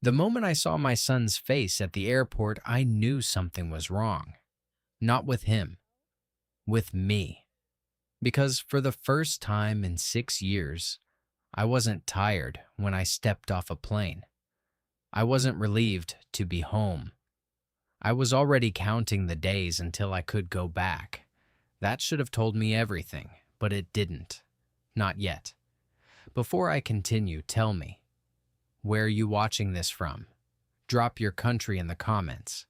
The moment I saw my son's face at the airport, I knew something was wrong. Not with him, with me. Because for the first time in 6 years, I wasn't tired when I stepped off a plane. I wasn't relieved to be home. I was already counting the days until I could go back. That should have told me everything, but it didn't. Not yet. Before I continue, tell me, where are you watching this from? Drop your country in the comments.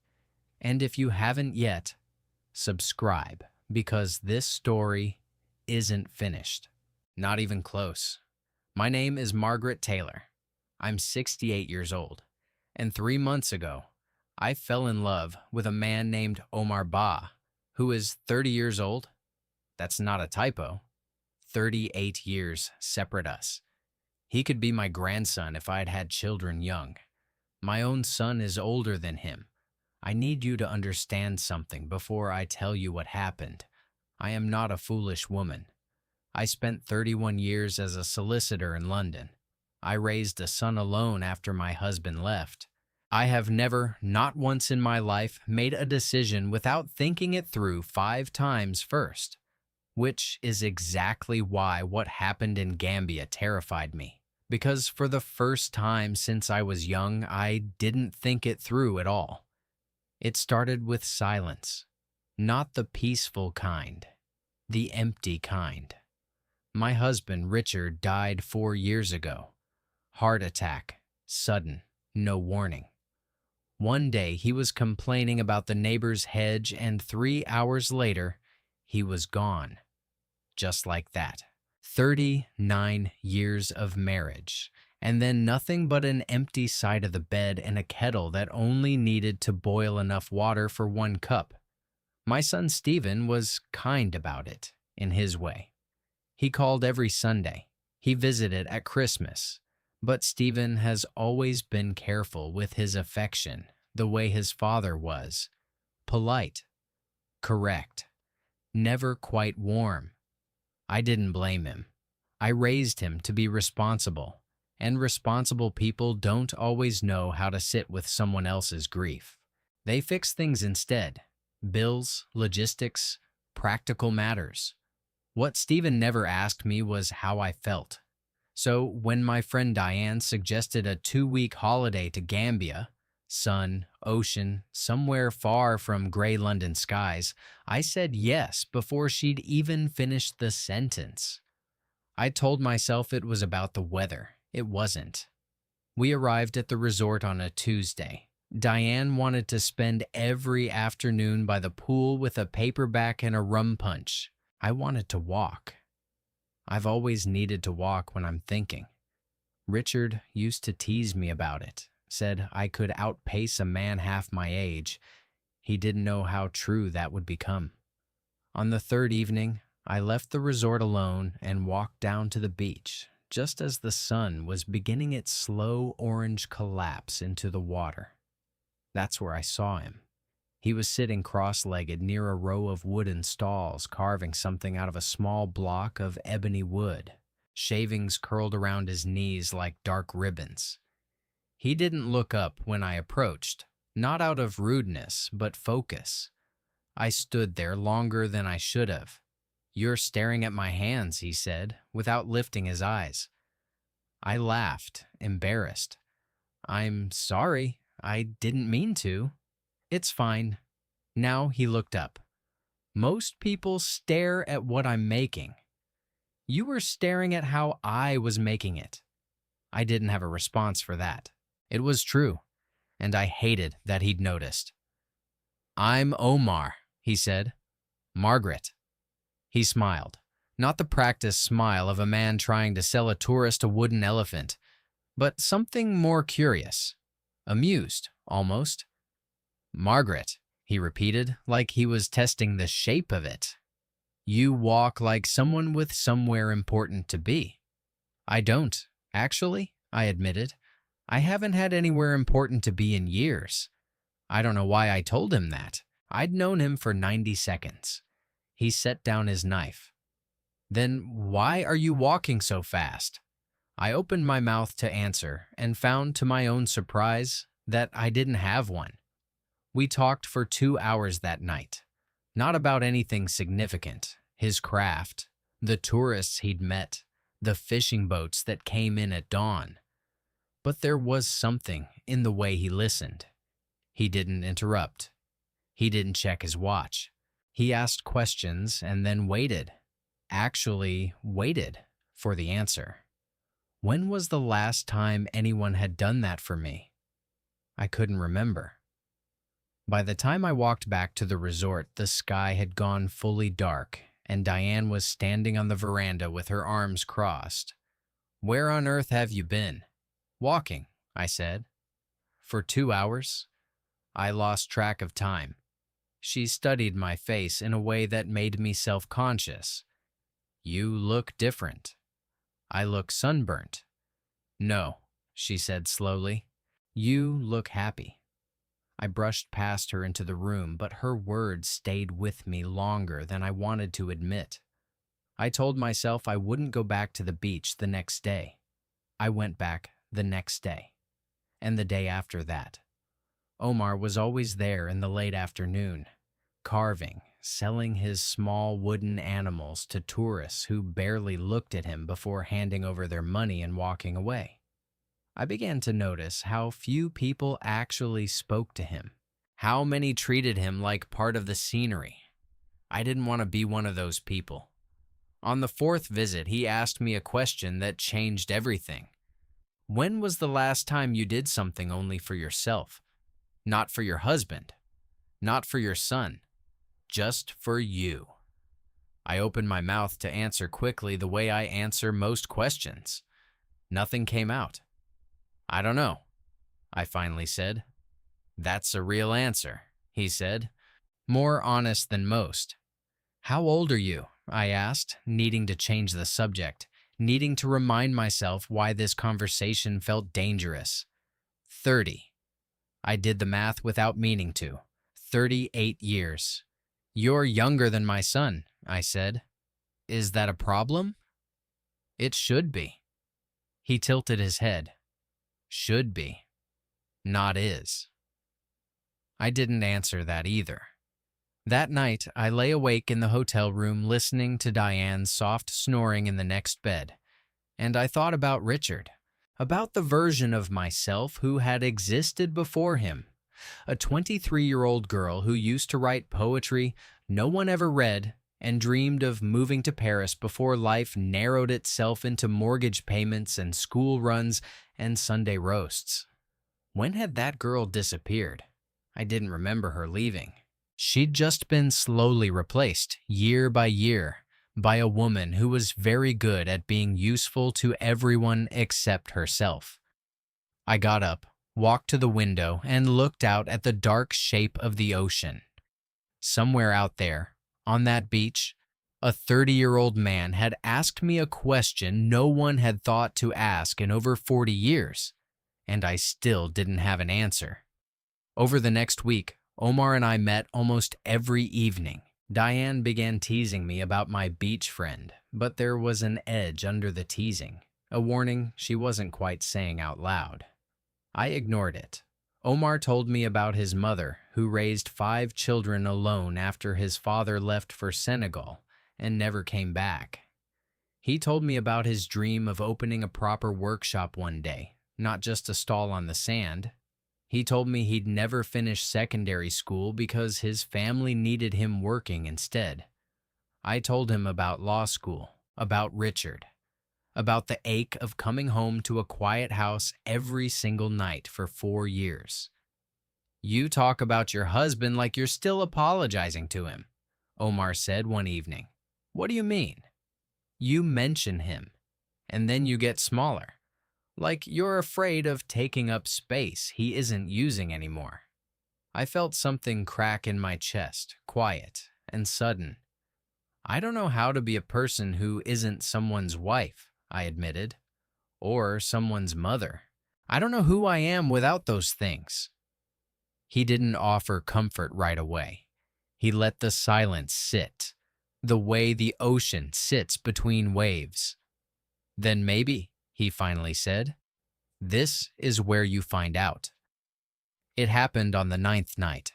And if you haven't yet, subscribe, because this story isn't finished. Not even close. My name is Margaret Taylor. I'm 68 years old, and 3 months ago, I fell in love with a man named Omar Ba, who is 30 years old. That's not a typo. 38 years separate us. He could be my grandson if I had had children young. My own son is older than him. I need you to understand something before I tell you what happened. I am not a foolish woman. I spent 31 years as a solicitor in London. I raised a son alone after my husband left. I have never, not once in my life, made a decision without thinking it through 5 times first, which is exactly why what happened in Gambia terrified me. Because for the first time since I was young, I didn't think it through at all. It started with silence, not the peaceful kind, the empty kind. My husband, Richard, died 4 years ago. Heart attack, sudden, no warning. One day he was complaining about the neighbor's hedge, and 3 hours later, he was gone. Just like that. 39 years of marriage, and then nothing but an empty side of the bed and a kettle that only needed to boil enough water for 1 cup. My son Stephen was kind about it, in his way. He called every Sunday. He visited at Christmas. But Stephen has always been careful with his affection, the way his father was. Polite, correct, never quite warm. I didn't blame him. I raised him to be responsible, and responsible people don't always know how to sit with someone else's grief. They fix things instead. Bills, logistics, practical matters. What Stephen never asked me was how I felt. So when my friend Diane suggested a 2-week holiday to Gambia, sun, ocean, somewhere far from gray London skies, I said yes before she'd even finished the sentence. I told myself it was about the weather. It wasn't. We arrived at the resort on a Tuesday. Diane wanted to spend every afternoon by the pool with a paperback and a rum punch. I wanted to walk. I've always needed to walk when I'm thinking. Richard used to tease me about it, said I could outpace a man half my age. He didn't know how true that would become. On the 3rd evening, I left the resort alone and walked down to the beach, just as the sun was beginning its slow orange collapse into the water. That's where I saw him. He was sitting cross-legged near a row of wooden stalls, carving something out of a small block of ebony wood. Shavings curled around his knees like dark ribbons. He didn't look up when I approached, not out of rudeness, but focus. I stood there longer than I should have. "You're staring at my hands," he said, without lifting his eyes. I laughed, embarrassed. "I'm sorry. I didn't mean to." "It's fine." Now he looked up. "Most people stare at what I'm making. You were staring at how I was making it." I didn't have a response for that. It was true, and I hated that he'd noticed. "I'm Omar," he said. "Margaret." He smiled, not the practiced smile of a man trying to sell a tourist a wooden elephant, but something more curious, amused, almost. "Margaret," he repeated, like he was testing the shape of it. "You walk like someone with somewhere important to be." "I don't, actually," I admitted. "I haven't had anywhere important to be in years." I don't know why I told him that. I'd known him for 90 seconds. He set down his knife. "Then why are you walking so fast?" I opened my mouth to answer and found to my own surprise that I didn't have one. We talked for 2 hours that night. Not about anything significant, his craft, the tourists he'd met, the fishing boats that came in at dawn. But there was something in the way he listened. He didn't interrupt. He didn't check his watch. He asked questions and then waited. Actually waited for the answer. When was the last time anyone had done that for me? I couldn't remember. By the time I walked back to the resort, the sky had gone fully dark, and Diane was standing on the veranda with her arms crossed. "Where on earth have you been?" "Walking," I said. "For 2 hours?" I lost track of time. She studied my face in a way that made me self-conscious. "You look different." "I look sunburnt." "No," she said slowly. "You look happy." I brushed past her into the room, but her words stayed with me longer than I wanted to admit. I told myself I wouldn't go back to the beach the next day. I went back the next day, and the day after that. Omar was always there in the late afternoon, carving, selling his small wooden animals to tourists who barely looked at him before handing over their money and walking away. I began to notice how few people actually spoke to him, how many treated him like part of the scenery. I didn't want to be one of those people. On the fourth visit, he asked me a question that changed everything. "When was the last time you did something only for yourself? Not for your husband, not for your son, just for you?" I opened my mouth to answer quickly the way I answer most questions. Nothing came out. "I don't know," I finally said. "That's a real answer," he said, more honest than most. "How old are you?" I asked, needing to change the subject, needing to remind myself why this conversation felt dangerous. 30. I did the math without meaning to. 38 years. "You're younger than my son," I said. "Is that a problem?" "It should be." He tilted his head. "Should be, not is." I didn't answer that either. That night, I lay awake in the hotel room listening to Diane's soft snoring in the next bed, and I thought about Richard, about the version of myself who had existed before him, a 23-year-old girl who used to write poetry no one ever read and dreamed of moving to Paris before life narrowed itself into mortgage payments and school runs and Sunday roasts. When had that girl disappeared? I didn't remember her leaving. She'd just been slowly replaced, year by year, by a woman who was very good at being useful to everyone except herself. I got up, walked to the window, and looked out at the dark shape of the ocean. Somewhere out there, on that beach, a 30-year-old man had asked me a question no one had thought to ask in over 40 years, and I still didn't have an answer. Over the next week, Omar and I met almost every evening. Diane began teasing me about my beach friend, but there was an edge under the teasing, a warning she wasn't quite saying out loud. I ignored it. Omar told me about his mother, who raised 5 children alone after his father left for Senegal and never came back. He told me about his dream of opening a proper workshop one day, not just a stall on the sand. He told me he'd never finish secondary school because his family needed him working instead. I told him about law school, about Richard, about the ache of coming home to a quiet house every single night for 4 years. "You talk about your husband like you're still apologizing to him," Omar said one evening. "What do you mean?" "You mention him, and then you get smaller. Like you're afraid of taking up space he isn't using anymore." I felt something crack in my chest, quiet and sudden. "I don't know how to be a person who isn't someone's wife," I admitted, "or someone's mother. I don't know who I am without those things." He didn't offer comfort right away. He let the silence sit, the way the ocean sits between waves. "Then maybe," he finally said. This is where you find out. It happened on the 9th night.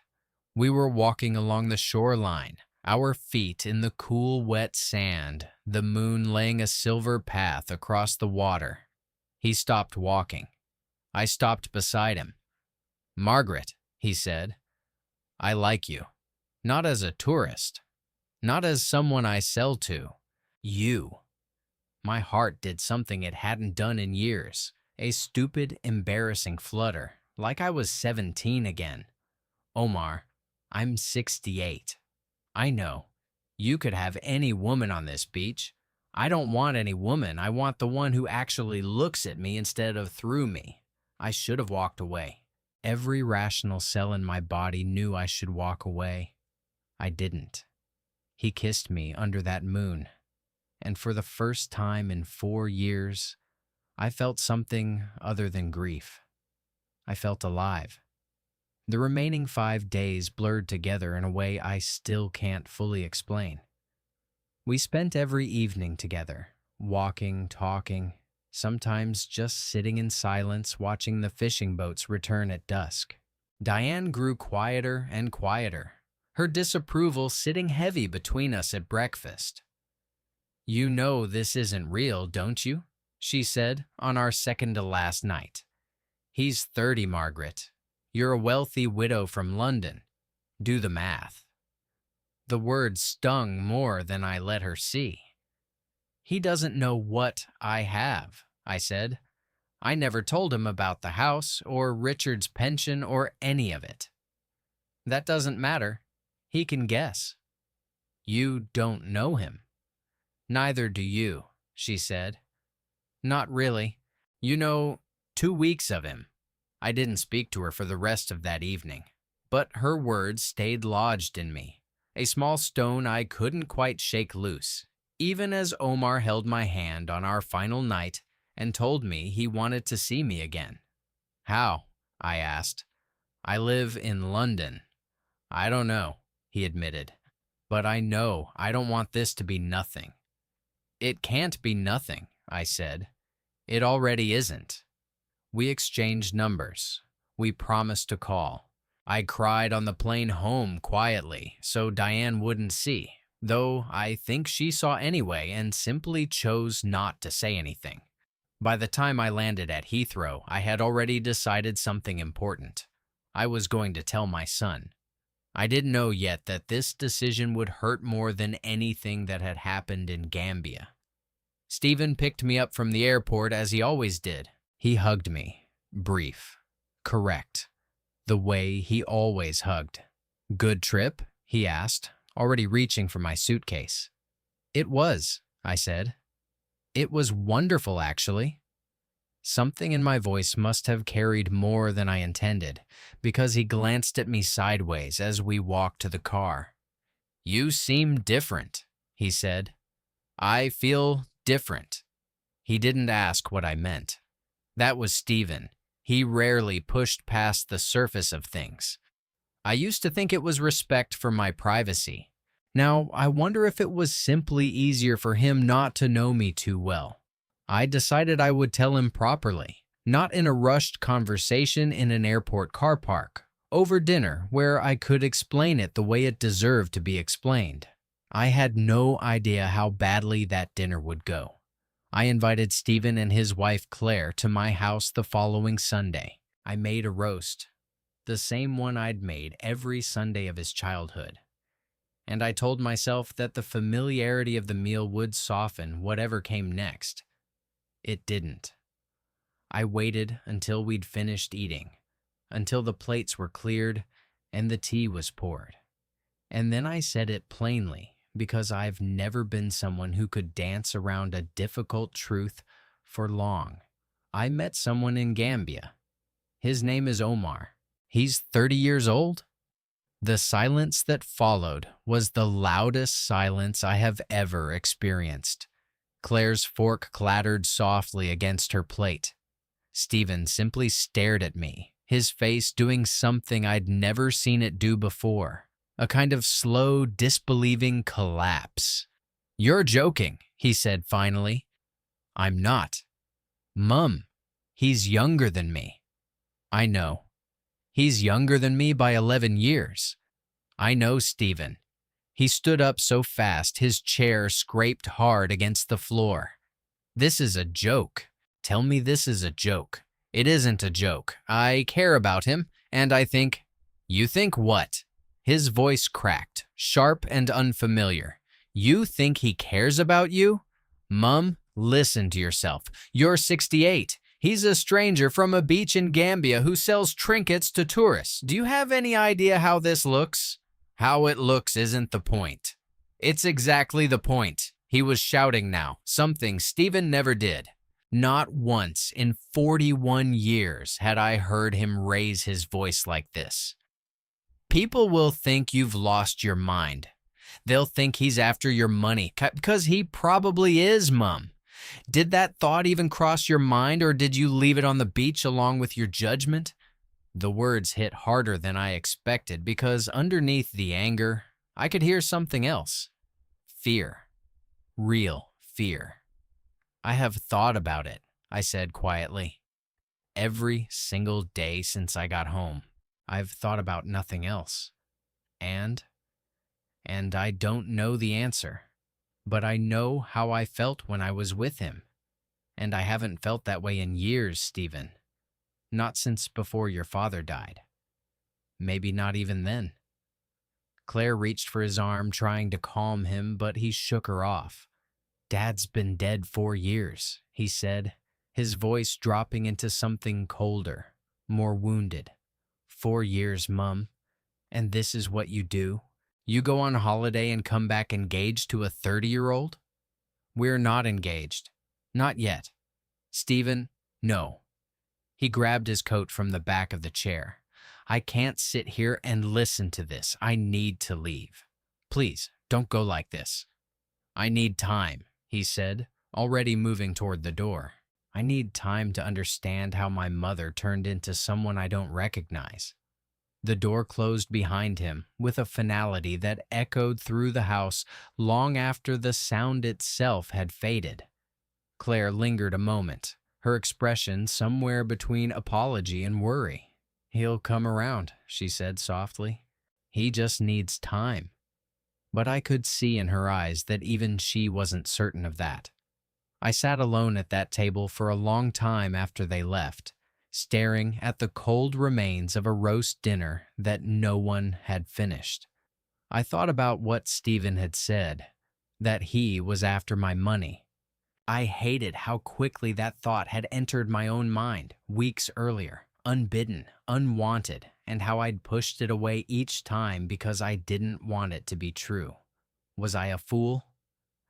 We were walking along the shoreline, our feet in the cool, wet sand, the moon laying a silver path across the water. He stopped walking. I stopped beside him. Margaret, he said, I like you. Not as a tourist. Not as someone I sell to. You. My heart did something it hadn't done in years. A stupid, embarrassing flutter, like I was 17 again. Omar, I'm 68. I know. You could have any woman on this beach. I don't want any woman. I want the one who actually looks at me instead of through me. I should have walked away. Every rational cell in my body knew I should walk away. I didn't. He kissed me under that moon, and for the first time in 4 years, I felt something other than grief. I felt alive. The remaining 5 days blurred together in a way I still can't fully explain. We spent every evening together, walking, talking, sometimes just sitting in silence watching the fishing boats return at dusk. Diane grew quieter and quieter, her disapproval sitting heavy between us at breakfast. You know this isn't real, don't you? She said on our second-to-last night. He's 30, Margaret. You're a wealthy widow from London. Do the math. The words stung more than I let her see. He doesn't know what I have, I said. I never told him about the house or Richard's pension or any of it. That doesn't matter. He can guess. You don't know him. Neither do you, she said. Not really. You know, 2 weeks of him. I didn't speak to her for the rest of that evening, but her words stayed lodged in me, a small stone I couldn't quite shake loose, even as Omar held my hand on our final night and told me he wanted to see me again. How? I asked. I live in London. I don't know, he admitted, but I know I don't want this to be nothing. It can't be nothing, I said. It already isn't. We exchanged numbers. We promised to call. I cried on the plane home quietly so Diane wouldn't see, though I think she saw anyway and simply chose not to say anything. By the time I landed at Heathrow, I had already decided something important. I was going to tell my son. I didn't know yet that this decision would hurt more than anything that had happened in Gambia. Stephen picked me up from the airport as he always did. He hugged me, brief, correct, the way he always hugged. Good trip? He asked, already reaching for my suitcase. It was, I said. It was wonderful, actually. Something in my voice must have carried more than I intended, because he glanced at me sideways as we walked to the car. You seem different, he said. I feel different. He didn't ask what I meant. That was Stephen. He rarely pushed past the surface of things. I used to think it was respect for my privacy. Now, I wonder if it was simply easier for him not to know me too well. I decided I would tell him properly, not in a rushed conversation in an airport car park, over dinner where I could explain it the way it deserved to be explained. I had no idea how badly that dinner would go. I invited Stephen and his wife Claire to my house the following Sunday. I made a roast, the same one I'd made every Sunday of his childhood. And I told myself that the familiarity of the meal would soften whatever came next. It didn't. I waited until we'd finished eating, until the plates were cleared and the tea was poured. And then I said it plainly, because I've never been someone who could dance around a difficult truth for long. I met someone in Gambia. His name is Omar. He's 30 years old. The silence that followed was the loudest silence I have ever experienced. Claire's fork clattered softly against her plate. Stephen simply stared at me, his face doing something I'd never seen it do before. A kind of slow, disbelieving collapse. You're joking, he said finally. I'm not. Mum, he's younger than me. I know. He's younger than me by 11 years. I know, Stephen. He stood up so fast his chair scraped hard against the floor. This is a joke. Tell me this is a joke. It isn't a joke. I care about him, and I think... You think what? His voice cracked, sharp and unfamiliar. You think he cares about you? Mum, listen to yourself. You're 68. He's a stranger from a beach in Gambia who sells trinkets to tourists. Do you have any idea how this looks? How it looks isn't the point. It's exactly the point. He was shouting now, something Stephen never did. Not once in 41 years had I heard him raise his voice like this. People will think you've lost your mind. They'll think he's after your money, because he probably is, Mum. Did that thought even cross your mind, or did you leave it on the beach along with your judgment? The words hit harder than I expected, because underneath the anger, I could hear something else. Fear. Real fear. I have thought about it, I said quietly. Every single day since I got home, I've thought about nothing else. And I don't know the answer, but I know how I felt when I was with him. And I haven't felt that way in years, Stephen. Not since before your father died. Maybe not even then. Claire reached for his arm, trying to calm him, but he shook her off. Dad's been dead 4 years, he said, his voice dropping into something colder, more wounded. 4 years, Mum. And this is what you do? You go on holiday and come back engaged to a 30-year-old? We're not engaged. Not yet. Stephen, no. He grabbed his coat from the back of the chair. I can't sit here and listen to this. I need to leave. Please, don't go like this. I need time, he said, already moving toward the door. I need time to understand how my mother turned into someone I don't recognize. The door closed behind him with a finality that echoed through the house long after the sound itself had faded. Claire lingered a moment, her expression somewhere between apology and worry. He'll come around, she said softly. He just needs time. But I could see in her eyes that even she wasn't certain of that. I sat alone at that table for a long time after they left, staring at the cold remains of a roast dinner that no one had finished. I thought about what Stephen had said, that he was after my money. I hated how quickly that thought had entered my own mind weeks earlier, unbidden, unwanted, and how I'd pushed it away each time because I didn't want it to be true. Was I a fool?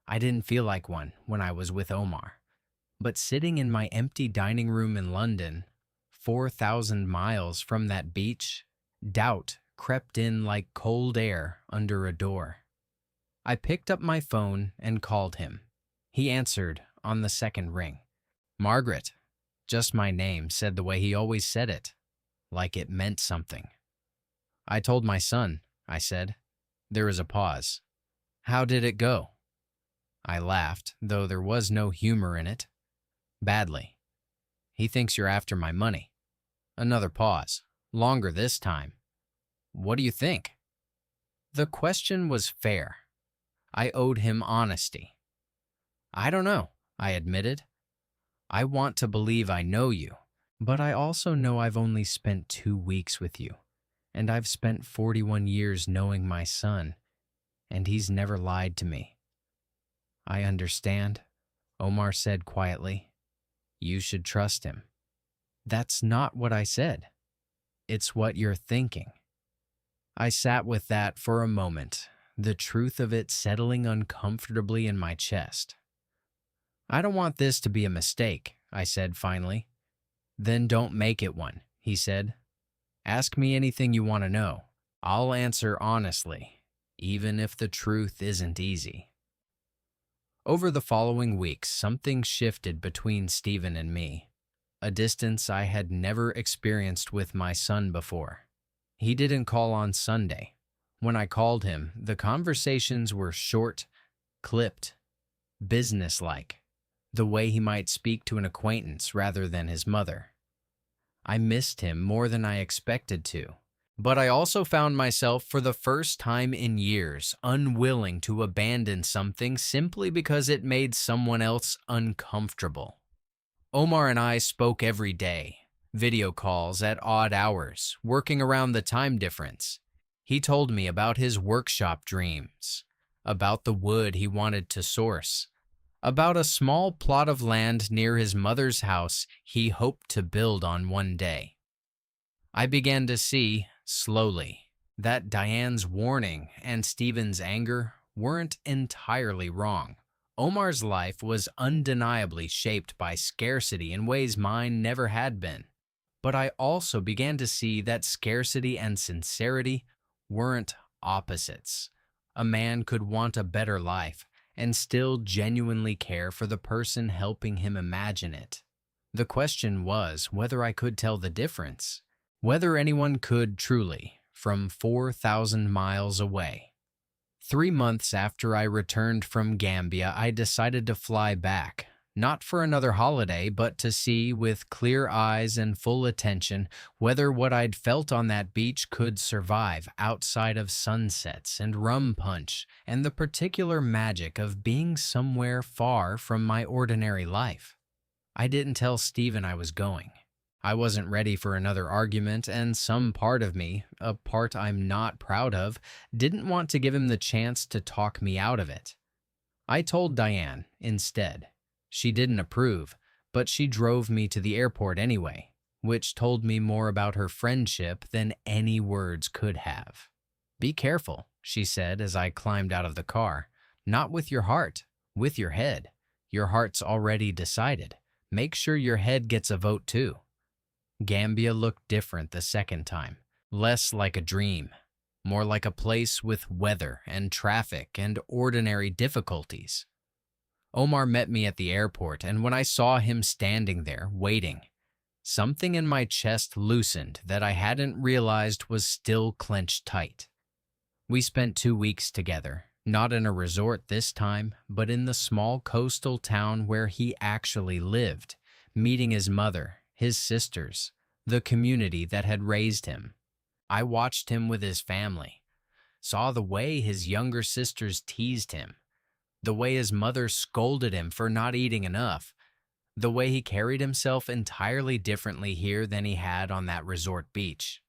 I didn't feel like one when I was with Omar. But sitting in my empty dining room in London, 4,000 miles from that beach, doubt crept in like cold air under a door. I picked up my phone and called him. He answered on the second ring. Margaret, just my name, said the way he always said it, like it meant something. I told my son, I said. There was a pause. How did it go? I laughed, though there was no humor in it. Badly. He thinks you're after my money. Another pause. Longer this time. What do you think? The question was fair. I owed him honesty. I don't know, I admitted. I want to believe I know you, but I also know I've only spent 2 weeks with you, and I've spent 41 years knowing my son, and he's never lied to me. I understand, Omar said quietly. You should trust him. That's not what I said. It's what you're thinking. I sat with that for a moment, the truth of it settling uncomfortably in my chest. I don't want this to be a mistake, I said finally. Then don't make it one, he said. Ask me anything you want to know. I'll answer honestly, even if the truth isn't easy. Over the following weeks, something shifted between Stephen and me, a distance I had never experienced with my son before. He didn't call on Sunday. When I called him, the conversations were short, clipped, businesslike. the way he might speak to an acquaintance rather than his mother. I missed him more than I expected to, but I also found myself for the first time in years unwilling to abandon something simply because it made someone else uncomfortable. Omar and I spoke every day, video calls at odd hours, working around the time difference. He told me about his workshop dreams, about the wood he wanted to source, about a small plot of land near his mother's house he hoped to build on one day. I began to see, slowly, that Diane's warning and Stephen's anger weren't entirely wrong. Omar's life was undeniably shaped by scarcity in ways mine never had been. But I also began to see that scarcity and sincerity weren't opposites. A man could want a better life and still genuinely care for the person helping him imagine it. The question was whether I could tell the difference, whether anyone could truly, from 4,000 miles away. 3 months after I returned from Gambia, I decided to fly back, not for another holiday, but to see with clear eyes and full attention whether what I'd felt on that beach could survive outside of sunsets and rum punch and the particular magic of being somewhere far from my ordinary life. I didn't tell Stephen I was going. I wasn't ready for another argument, and some part of me, a part I'm not proud of, didn't want to give him the chance to talk me out of it. I told Diane instead. She didn't approve, but she drove me to the airport anyway, which told me more about her friendship than any words could have. "Be careful," she said as I climbed out of the car. "Not with your heart, with your head. Your heart's already decided. Make sure your head gets a vote too." Gambia looked different the second time, less like a dream, more like a place with weather and traffic and ordinary difficulties. Omar met me at the airport, and when I saw him standing there, waiting, something in my chest loosened that I hadn't realized was still clenched tight. We spent 2 weeks together, not in a resort this time, but in the small coastal town where he actually lived, meeting his mother, his sisters, the community that had raised him. I watched him with his family, saw the way his younger sisters teased him, the way his mother scolded him for not eating enough, the way he carried himself entirely differently here than he had on that resort beach.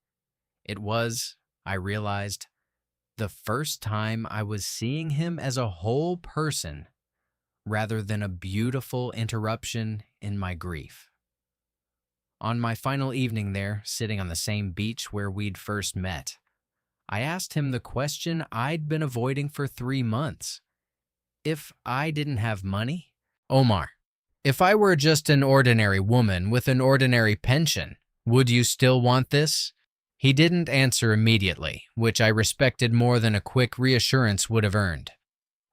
It was, I realized, the first time I was seeing him as a whole person rather than a beautiful interruption in my grief. On my final evening there, sitting on the same beach where we'd first met, I asked him the question I'd been avoiding for 3 months. If I didn't have money? Omar, if I were just an ordinary woman with an ordinary pension, would you still want this? He didn't answer immediately, which I respected more than a quick reassurance would have earned.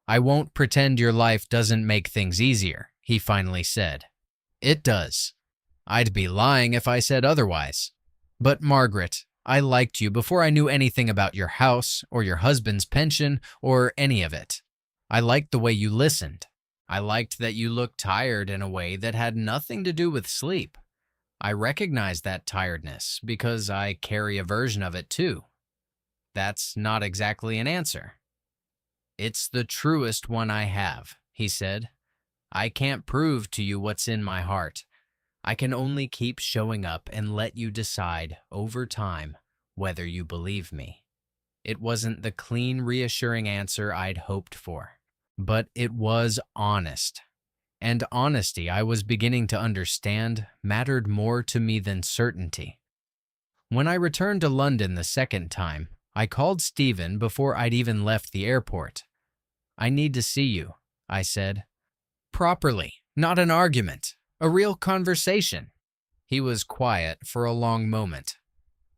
"I won't pretend your life doesn't make things easier," he finally said. "It does. I'd be lying if I said otherwise. But Margaret, I liked you before I knew anything about your house or your husband's pension or any of it. I liked the way you listened. I liked that you looked tired in a way that had nothing to do with sleep. I recognize that tiredness because I carry a version of it too. That's not exactly an answer." "It's the truest one I have," he said. "I can't prove to you what's in my heart. I can only keep showing up and let you decide over time whether you believe me." It wasn't the clean, reassuring answer I'd hoped for, but it was honest. And honesty, I was beginning to understand, mattered more to me than certainty. When I returned to London the second time, I called Stephen before I'd even left the airport. "I need to see you," I said. "Properly, not an argument. A real conversation." He was quiet for a long moment.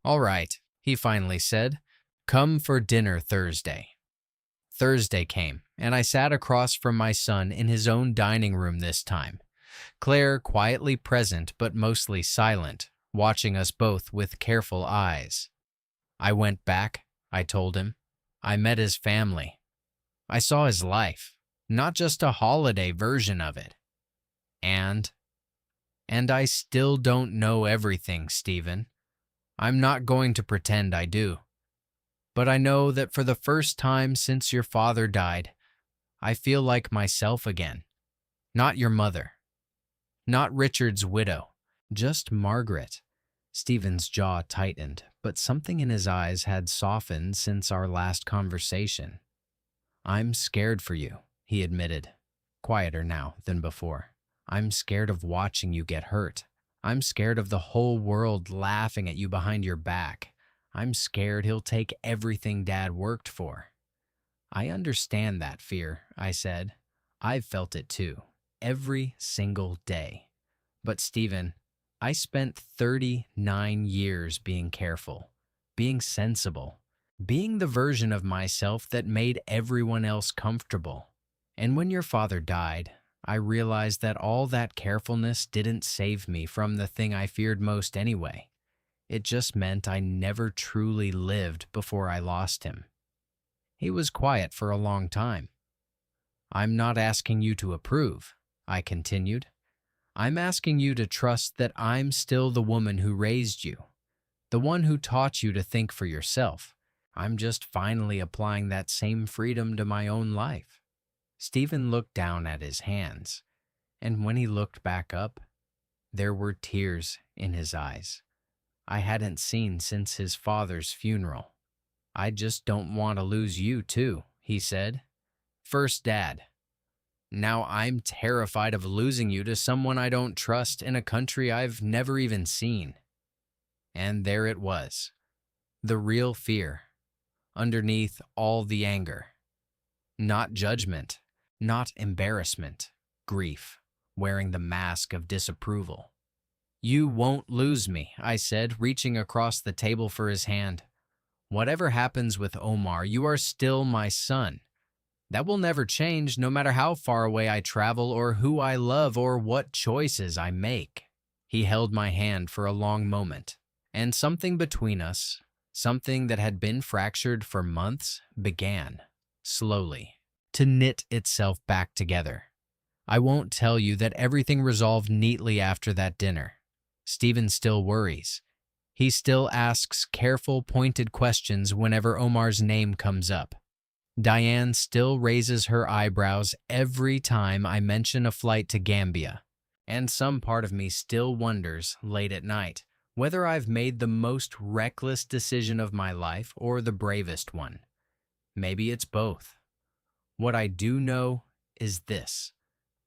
"All right," he finally said. "Come for dinner Thursday." Thursday came, and I sat across from my son in his own dining room this time, Claire quietly present but mostly silent, watching us both with careful eyes. "I went back," I told him. "I met his family. I saw his life, not just a holiday version of it. And, and I still don't know everything, Stephen. I'm not going to pretend I do. But I know that for the first time since your father died, I feel like myself again. Not your mother. Not Richard's widow. Just Margaret. Stephen's jaw tightened, but something in his eyes had softened since our last conversation. I'm scared for you, he admitted, quieter now than before. I'm scared of watching you get hurt. I'm scared of the whole world laughing at you behind your back. I'm scared he'll take everything Dad worked for. I understand that fear, I said. I've felt it too, every single day. But Stephen, I spent 39 years being careful, being sensible, being the version of myself that made everyone else comfortable. And when your father died, I realized that all that carefulness didn't save me from the thing I feared most anyway. It just meant I never truly lived before I lost him. He was quiet for a long time. I'm not asking you to approve, I continued. I'm asking you to trust that I'm still the woman who raised you, the one who taught you to think for yourself. I'm just finally applying that same freedom to my own life. Stephen looked down at his hands, and when he looked back up, there were tears in his eyes I hadn't seen since his father's funeral. I just don't want to lose you too, he said. First, Dad. Now I'm terrified of losing you to someone I don't trust in a country I've never even seen. And there it was, the real fear, underneath all the anger. Not judgment, not embarrassment, grief, wearing the mask of disapproval. You won't lose me, I said, reaching across the table for his hand. Whatever happens with Omar, you are still my son. That will never change, no matter how far away I travel or who I love or what choices I make. He held my hand for a long moment, and something between us, something that had been fractured for months, began, slowly, to knit itself back together. I won't tell you that everything resolved neatly after that dinner. Stephen still worries. He still asks careful, pointed questions whenever Omar's name comes up. Diane still raises her eyebrows every time I mention a flight to Gambia. And some part of me still wonders, late at night, whether I've made the most reckless decision of my life or the bravest one. Maybe it's both. What I do know is this.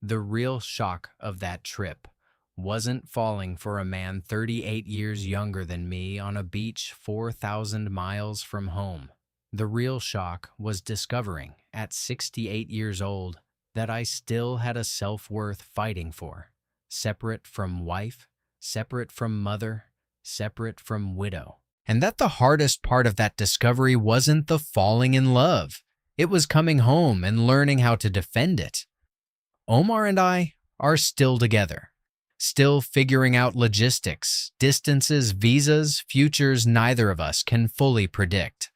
The real shock of that trip wasn't falling for a man 38 years younger than me on a beach 4,000 miles from home. The real shock was discovering, at 68 years old, that I still had a self-worth fighting for, separate from wife, separate from mother, separate from widow. And that the hardest part of that discovery wasn't the falling in love. It was coming home and learning how to defend it. Omar and I are still together, still figuring out logistics, distances, visas, futures neither of us can fully predict.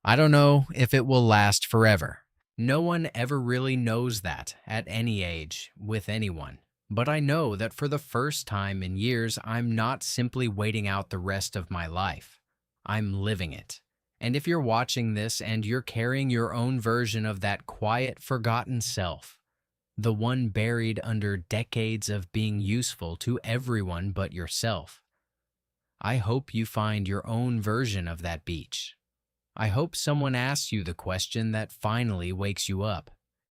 I don't know if it will last forever. No one ever really knows that at any age with anyone. But I know that for the first time in years, I'm not simply waiting out the rest of my life. I'm living it. And if you're watching this and you're carrying your own version of that quiet, forgotten self, the one buried under decades of being useful to everyone but yourself, I hope you find your own version of that beach. I hope someone asks you the question that finally wakes you up.